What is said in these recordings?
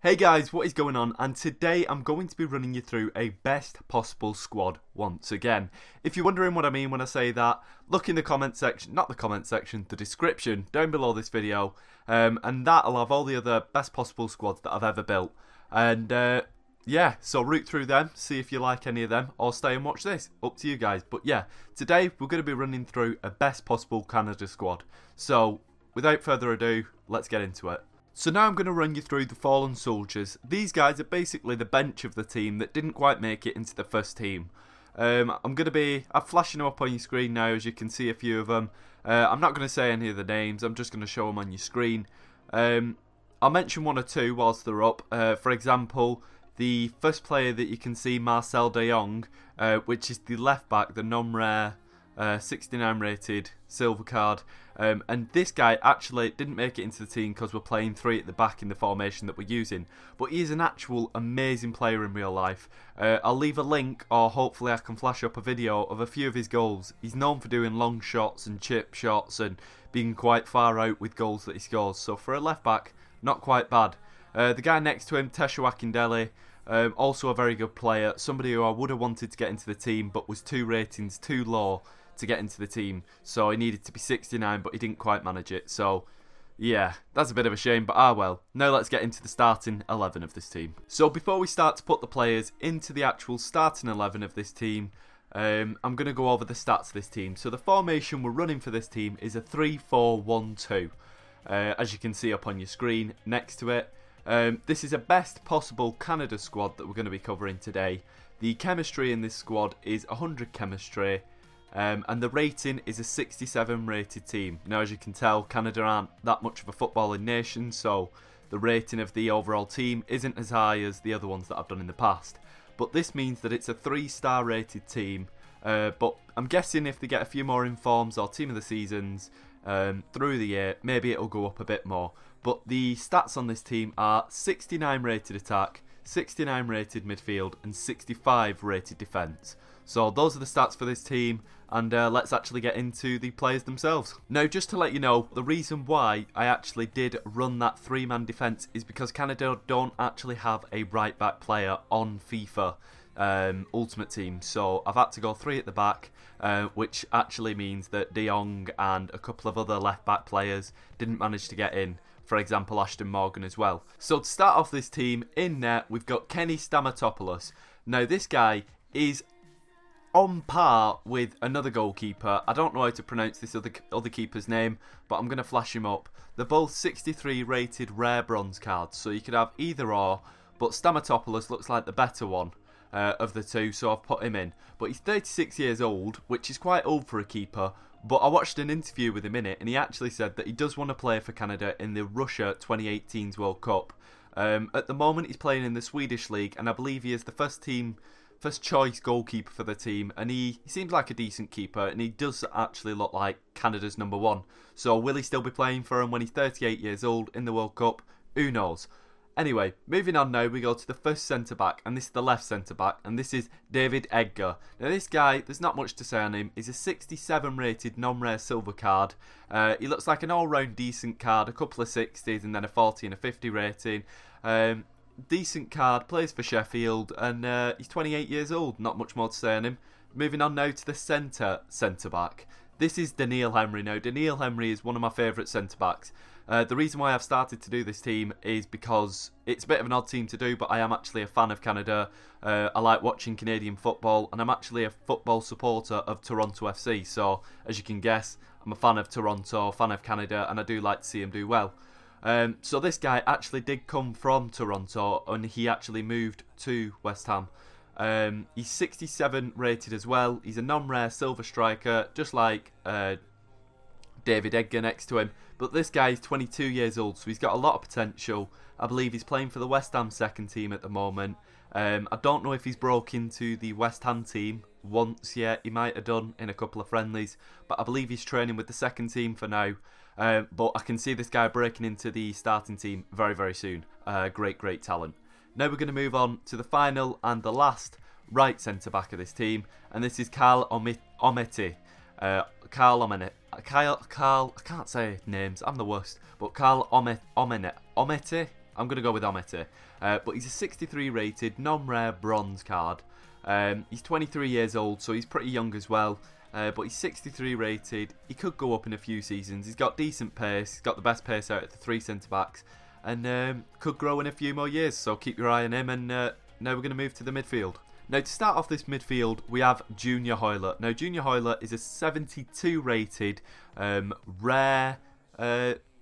Hey guys, what is going on? And today I'm going to be running you through a best possible squad once again. If you're wondering what I mean when I say that, look in the comment section, not the comment section, the description down below this video, and that'll have all the other best possible squads that I've ever built. And yeah, so root through them, see if you like any of them, or stay and watch this. Up to you guys. But yeah, today we're going to be running through a best possible Canada squad. So without further ado, let's get into it. So now I'm going to run you through the fallen soldiers. These guys are basically the bench of the team that didn't quite make it into the first team. I'm flashing them up on your screen now, as you can see a few of them. I'm not going to say any of the names, I'm just going to show them on your screen. I'll mention one or two whilst they're up. For example, the first player that you can see, Marcel Dae-Jung, which is the left back, the non-rare 69 rated silver card, and this guy actually didn't make it into the team because we're playing three at the back in the formation that we're using, but he is an actual amazing player in real life. I'll leave a link, or hopefully I can flash up a video of a few of his goals. He's known for doing long shots and chip shots and being quite far out with goals that he scores, so for a left back, not quite bad. The guy next to him, Tesha Wakindele, also a very good player, somebody who I would have wanted to get into the team but was 2 ratings too low to get into the team, so he needed to be 69 but he didn't quite manage it, so yeah, that's a bit of a shame, but well. Now let's get into the starting 11 of this team. So before we start to put the players into the actual starting 11 of this team, I'm going to go over the stats of this team. So the formation we're running for this team is a 3-4-1-2, as you can see up on your screen next to it. This is a best possible Canada squad that we're going to be covering today. The chemistry in this squad is 100 chemistry, and the rating is a 67 rated team. Now, as you can tell, Canada aren't that much of a footballing nation, so the rating of the overall team isn't as high as the other ones that I've done in the past. But this means that it's a 3-star rated team, but I'm guessing if they get a few more informs or team of the seasons through the year, maybe it'll go up a bit more. But the stats on this team are 69 rated attack, 69 rated midfield, and 65 rated defence. So those are the stats for this team, and let's actually get into the players themselves. Now, just to let you know, the reason why I actually did run that 3-man defence is because Canada don't actually have a right back player on FIFA Ultimate Team, so I've had to go 3 at the back, which actually means that De Jong and a couple of other left back players didn't manage to get in. For example, Ashton Morgan as well. So to start off this team, in net we've got Kenny Stamatopoulos. Now this guy is on par with another goalkeeper. I don't know how to pronounce this other keeper's name, but I'm going to flash him up. They're both 63 rated rare bronze cards, so you could have either or, but Stamatopoulos looks like the better one of the two, so I've put him in. But he's 36 years old, which is quite old for a keeper, but I watched an interview with him in it, and he actually said that he does want to play for Canada in the Russia 2018's World Cup. At the moment he's playing in the Swedish league, and I believe he is the first choice goalkeeper for the team, and he seems like a decent keeper, and he does actually look like Canada's number 1. So will he still be playing for him when he's 38 years old in the World Cup? Who knows? Anyway, moving on now, we go to the first centre-back, and this is the left centre-back, and this is David Edgar. Now this guy, there's not much to say on him. He's a 67 rated non-rare silver card. He looks like an all-round decent card, a couple of 60s and then a 40 and a 50 rating. Decent card, plays for Sheffield, and he's 28 years old, not much more to say on him. Moving on now to the centre-back. This is Daniil Henry. Now, Daniil Henry is one of my favourite centre-backs. The reason why I've started to do this team is because it's a bit of an odd team to do, but I am actually a fan of Canada. I like watching Canadian football, and I'm actually a football supporter of Toronto FC. So, as you can guess, I'm a fan of Toronto, fan of Canada, and I do like to see them do well. So this guy actually did come from Toronto, and he actually moved to West Ham. He's 67 rated as well. He's a non-rare silver striker, just like David Edgar next to him. But this guy is 22 years old, so he's got a lot of potential. I believe he's playing for the West Ham second team at the moment. I don't know if he's broke into the West Ham team once yet. He might have done in a couple of friendlies, but I believe he's training with the second team for now. But I can see this guy breaking into the starting team very, very soon. Great talent. Now we're going to move on to the final and the last right centre-back of this team, and this is Karl Ometi. Karl, I can't say names, I'm the worst, but Karl Ometi, I'm going to go with Hoilett here. But he's a 63 rated, non-rare bronze card. He's 23 years old, so he's pretty young as well. But he's 63 rated. He could go up in a few seasons. He's got decent pace. He's got the best pace out of the 3 centre-backs. And could grow in a few more years. So keep your eye on him. And now we're going to move to the midfield. Now, to start off this midfield, we have Junior Hoilett. Now, Junior Hoilett is a 72 rated, rare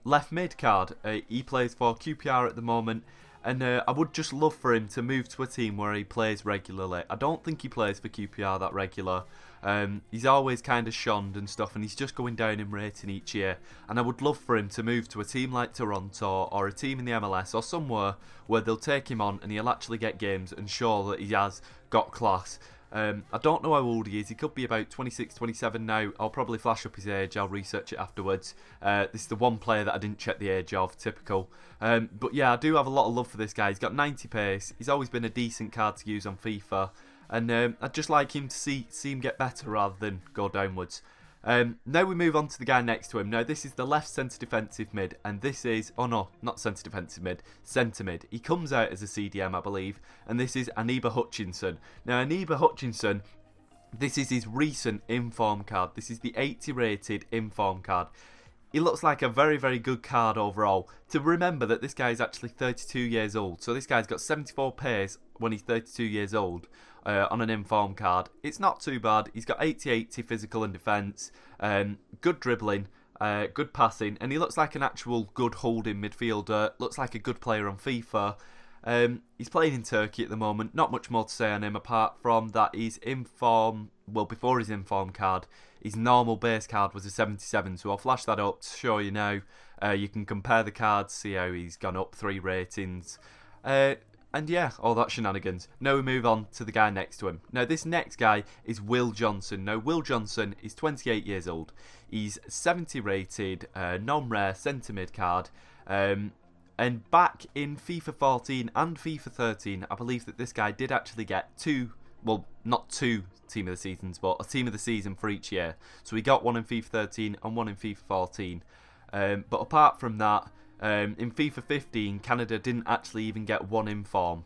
left mid card. He plays for QPR at the moment. And I would just love for him to move to a team where he plays regularly. I don't think he plays for QPR that regular. He's always kind of shunned and stuff, and he's just going down in rating each year. And I would love for him to move to a team like Toronto or a team in the MLS or somewhere where they'll take him on and he'll actually get games and show that he has got class. I don't know how old he is. He could be about 26, 27 now. I'll probably flash up his age. I'll research it afterwards. This is the one player that I didn't check the age of. Typical. But yeah, I do have a lot of love for this guy. He's got 90 pace. He's always been a decent card to use on FIFA. And I'd just like him to see him get better rather than go downwards. Now we move on to the guy next to him. Now this is the left centre defensive mid, and this is, oh no, not centre defensive mid, centre mid. He comes out as a CDM, I believe, and this is Hutchinson. Now Hutchinson, this is his recent inform card. This is the 80 rated inform card. He looks like a very, very good card overall. To remember that this guy is actually 32 years old. So this guy's got 74 pace when he's 32 years old on an inform card. It's not too bad. He's got 80-80 physical and defence. Good dribbling. Good passing. And he looks like an actual good holding midfielder. Looks like a good player on FIFA. He's playing in Turkey at the moment. Not much more to say on him apart from that he's inform. Well, before his inform card, his normal base card was a 77. So I'll flash that up to show you now. You can compare the cards, see how he's gone up 3 ratings. And yeah, all that shenanigans. Now we move on to the guy next to him. Now this next guy is Will Johnson. Now Will Johnson is 28 years old. He's 70 rated, non-rare centre mid card. And back in FIFA 14 and FIFA 13, I believe that this guy did actually get 2, well, not 2 Team of the Seasons, but a Team of the Season for each year. So he got one in FIFA 13 and one in FIFA 14. But apart from that, in FIFA 15, Canada didn't actually even get one inform.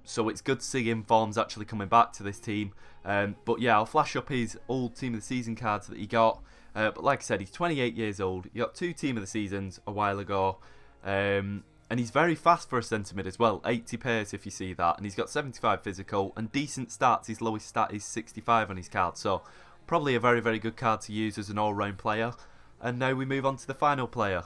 So it's good to see informs actually coming back to this team. But yeah, I'll flash up his old Team of the Season cards that he got. But like I said, he's 28 years old. He got 2 Team of the Seasons a while ago. And he's very fast for a centre mid as well. 80 pace if you see that. And he's got 75 physical and decent stats. His lowest stat is 65 on his card. So probably a very, very good card to use as an all-round player. And now we move on to the final player.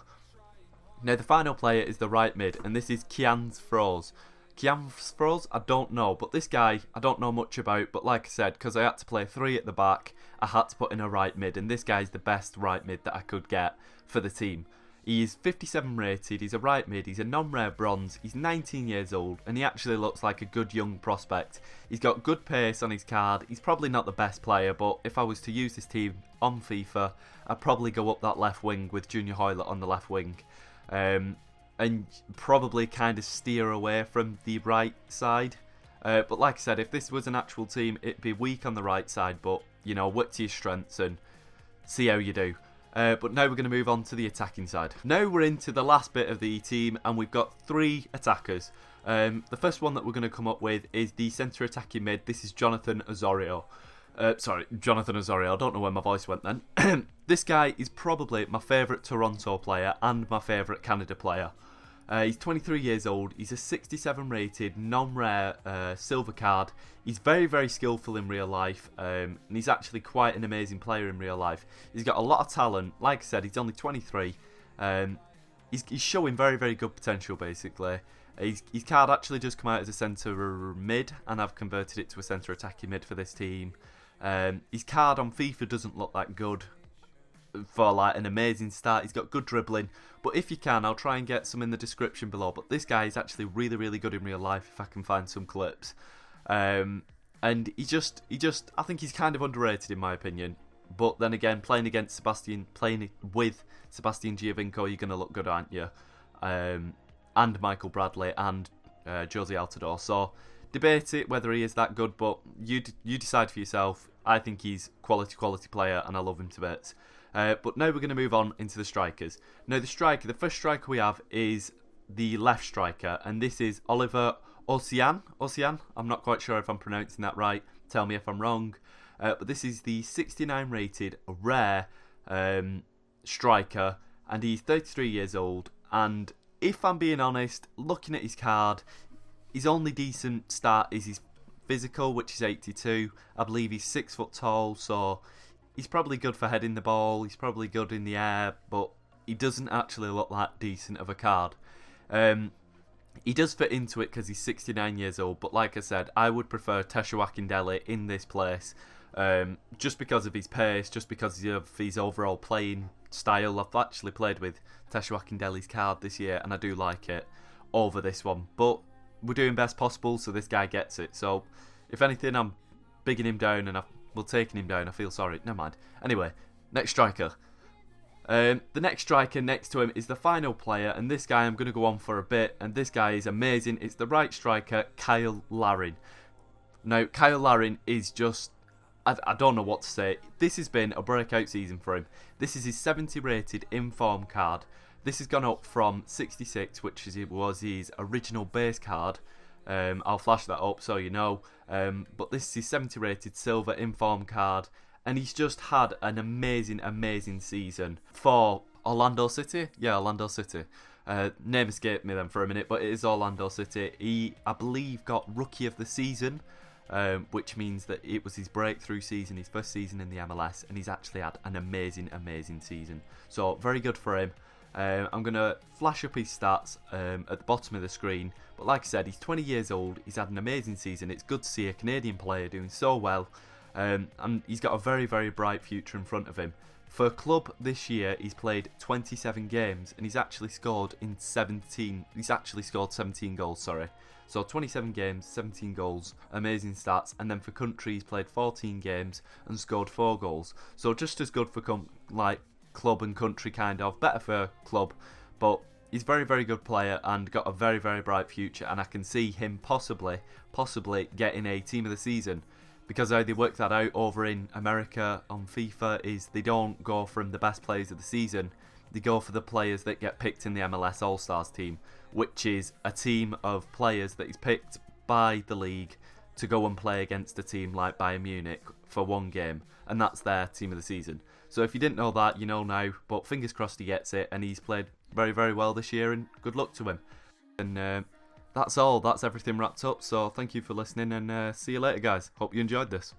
Now the final player is the right mid. And this is Kian's Froze. Kian's Froze, I don't know. But this guy, I don't know much about. But like I said, because I had to play 3 at the back, I had to put in a right mid. And this guy's the best right mid that I could get for the team. He's 57 rated, he's a right mid, he's a non-rare bronze, he's 19 years old, and he actually looks like a good young prospect. He's got good pace on his card. He's probably not the best player, but if I was to use this team on FIFA, I'd probably go up that left wing with Junior Hoilett on the left wing. And probably kind of steer away from the right side. But like I said, if this was an actual team, it'd be weak on the right side, but, you know, work to your strengths and see how you do. But now we're going to move on to the attacking side. Now we're into the last bit of the team, and we've got 3 attackers. The first one that we're going to come up with is the centre attacking mid. This is Jonathan Osorio. Jonathan Osorio. I don't know where my voice went then. This guy is probably my favourite Toronto player and my favourite Canada player. He's 23 years old. He's a 67 rated, non-rare silver card. He's very, very skillful in real life. And he's actually quite an amazing player in real life. He's got a lot of talent. Like I said, he's only 23. He's showing very, very good potential, basically. His card actually does come out as a centre mid, and I've converted it to a centre attacking mid for this team. His card on FIFA doesn't look that good for like an amazing start. He's got good dribbling, but if you can, I'll try and get some in the description below. But this guy is actually really, really good in real life if I can find some clips. And he just I think he's kind of underrated in my opinion. But then again, playing with Sebastian Giovinco, you're gonna look good, aren't you? And Michael Bradley and Josie Altidore. So debate it whether he is that good, but you decide for yourself. I think he's quality player, and I love him to bits. But now we're going to move on into the strikers. Now the first striker we have is the left striker, and this is Oliver Ocean. I'm not quite sure if I'm pronouncing that right. Tell me if I'm wrong. But this is the 69 rated rare striker, and he's 33 years old. And if I'm being honest, looking at his card, his only decent stat is his physical, which is 82. I believe he's 6 foot tall, so he's probably good for heading the ball. He's probably good in the air, but he doesn't actually look that decent of a card. He does fit into it because he's 69 years old, but like I said, I would prefer Tesha Akindele in this place, just because of his pace, just because of his overall playing style. I've actually played with Tesha Akindele's card this year, and I do like it over this one, but we're doing best possible, so this guy gets it. So if anything, I'm bigging him down, and taking him down. I feel sorry. Never mind. Anyway, next striker. The next striker next to him is the final player, and this guy I'm going to go on for a bit, and this guy is amazing. It's the right striker, Kyle Larin. Now, Kyle Larin is just, I don't know what to say. This has been a breakout season for him. This is his 70 rated inform card. This has gone up from 66, which was his original base card. I'll flash that up so you know. But this is his 70 rated silver inform card. And he's just had an amazing season for Orlando City. Yeah, Orlando City. Name escaped me then for a minute, but it is Orlando City. He, I believe, got Rookie of the Season, which means that it was his breakthrough season, his first season in the MLS, and he's actually had an amazing season. So, very good for him. I'm going to flash up his stats at the bottom of the screen. But like I said, he's 20 years old. He's had an amazing season. It's good to see a Canadian player doing so well. And he's got a very bright future in front of him. For club this year, he's played 27 games, and he's actually scored 17 goals, sorry. So 27 games, 17 goals, amazing stats. And then for country, he's played 14 games and scored 4 goals. So just as good for club and country, kind of. Better for club, but he's a very good player and got a very bright future, and I can see him possibly getting a team of the season. Because how they work that out over in America on FIFA is they don't go from the best players of the season, they go for the players that get picked in the MLS All-Stars team, which is a team of players that is picked by the league to go and play against a team like Bayern Munich for one game, and that's their team of the season. So if you didn't know that, you know now, but fingers crossed he gets it, and he's played very well this year, and good luck to him. And that's all. That's everything wrapped up. So thank you for listening, and see you later, guys. Hope you enjoyed this.